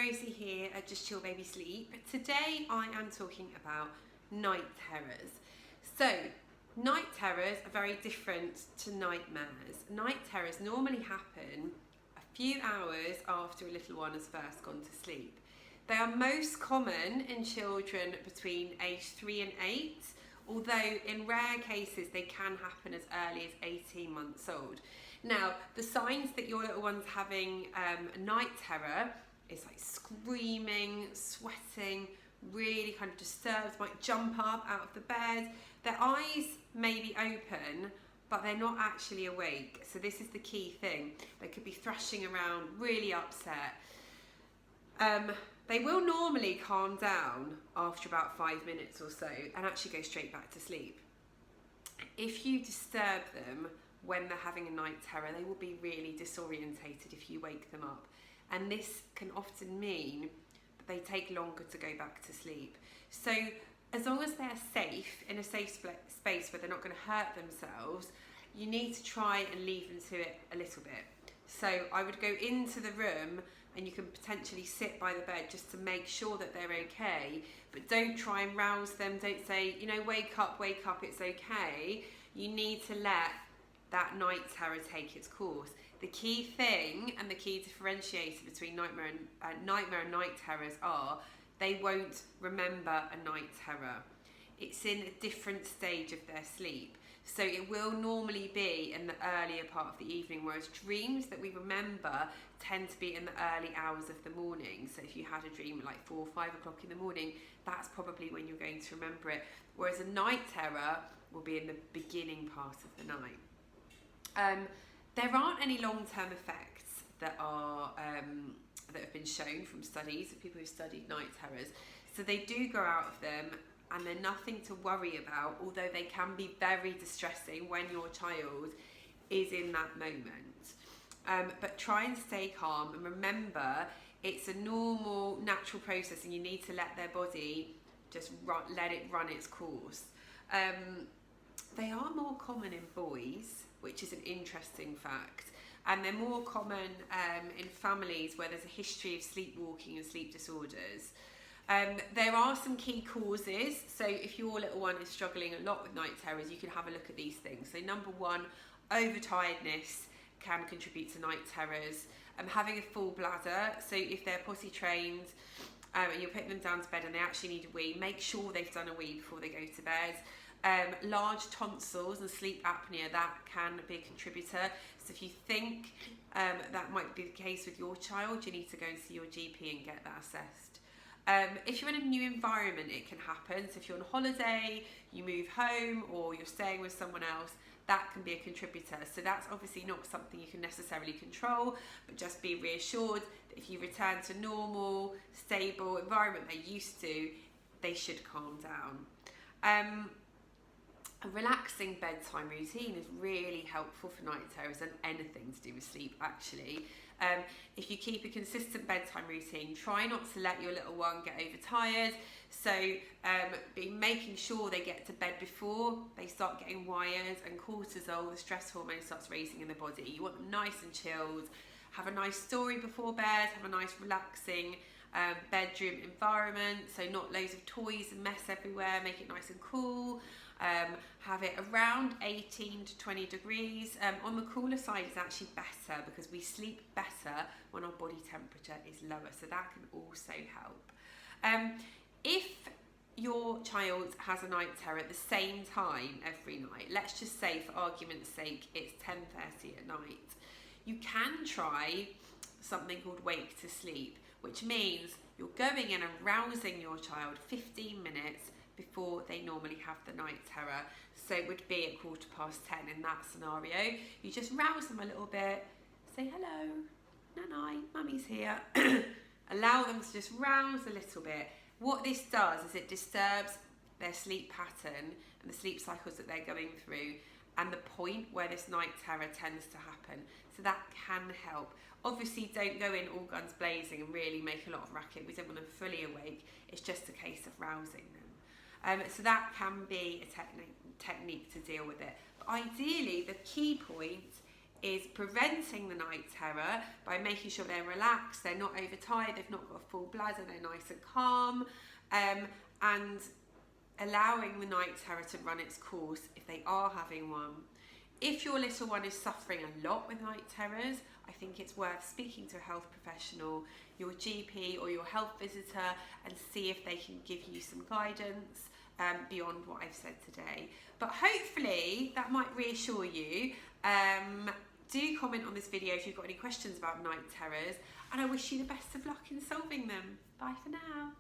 Rosie here at Just Chill Baby Sleep. Today I am talking about night terrors. So, night terrors are very different to nightmares. Night terrors normally happen a few hours after a little one has first gone to sleep. They are most common in children between age 3 and 8, although in rare cases they can happen as early as 18 months old. Now, the signs that your little one's having a night terror is like screaming, sweating, really kind of disturbed, might jump up out of the bed. Their eyes may be open, but they're not actually awake. So this is the key thing. They could be thrashing around, really upset. They will normally calm down after about 5 minutes or so and actually go straight back to sleep. If you disturb them when they're having a night terror, they will be really disorientated if you wake them up. And this can often mean that they take longer to go back to sleep. So as long as they're safe, in a safe space where they're not going to hurt themselves, you need to try and leave them to it a little bit. So I would go into the room and you can potentially sit by the bed just to make sure that they're okay, but don't try and rouse them. Don't say, wake up, it's okay. You need to let that night terror take its course. The key thing and the key differentiator between nightmare and night terrors are they won't remember a night terror. It's in a different stage of their sleep. So it will normally be in the earlier part of the evening, whereas dreams that we remember tend to be in the early hours of the morning. So if you had a dream at like 4 or 5 o'clock in the morning, that's probably when you're going to remember it. Whereas a night terror will be in the beginning part of the night. There aren't any long-term effects that have been shown from studies of people who studied night terrors. So they do grow out of them, and they're nothing to worry about, although they can be very distressing when your child is in that moment. But try and stay calm and remember it's a normal, natural process, and you need to let their body just let it run its course. They are more common in boys, which is an interesting fact, and they're more common in families where there's a history of sleepwalking and sleep disorders. There are some key causes, so if your little one is struggling a lot with night terrors, you can have a look at these things. So number one, overtiredness can contribute to night terrors. Having a full bladder, so if they're potty trained and you're putting them down to bed and they actually need a wee, make sure they've done a wee before they go to bed. Large tonsils and sleep apnea, that can be a contributor. So if you think that might be the case with your child, you need to go and see your GP and get that assessed. If you're in a new environment, it can happen. So if you're on holiday, you move home, or you're staying with someone else, that can be a contributor. So that's obviously not something you can necessarily control, but just be reassured that if you return to normal, stable environment they're used to, they should calm down. A relaxing bedtime routine is really helpful for night terrors and anything to do with sleep, actually. If you keep a consistent bedtime routine, try not to let your little one get overtired. So be making sure they get to bed before they start getting wired, and cortisol, the stress hormone, starts raising in the body. You want them nice and chilled. Have a nice story before bed, have a nice relaxing bedroom environment, so not loads of toys and mess everywhere, make it nice and cool. Have it around 18 to 20 degrees. On the cooler side is actually better because we sleep better when our body temperature is lower, so that can also help. If your child has a night terror at the same time every night, let's just say for argument's sake it's 10:30 at night, you can try something called wake to sleep, which means you're going in and rousing your child 15 minutes before they normally have the night terror. So it would be at 10:15 in that scenario. You just rouse them a little bit, say hello, nanai, mummy's here. Allow them to just rouse a little bit. What this does is it disturbs their sleep pattern and the sleep cycles that they're going through, and the point where this night terror tends to happen. So that can help. Obviously don't go in all guns blazing and really make a lot of racket. We don't want them fully awake. It's just a case of rousing them. So that can be a technique to deal with it. But ideally, the key point is preventing the night terror by making sure they're relaxed, they're not overtired, they've not got a full bladder, they're nice and calm, and allowing the night terror to run its course if they are having one. If your little one is suffering a lot with night terrors, I think it's worth speaking to a health professional, your GP or your health visitor, and see if they can give you some guidance beyond what I've said today. But hopefully that might reassure you. Do comment on this video if you've got any questions about night terrors, and I wish you the best of luck in solving them. Bye for now.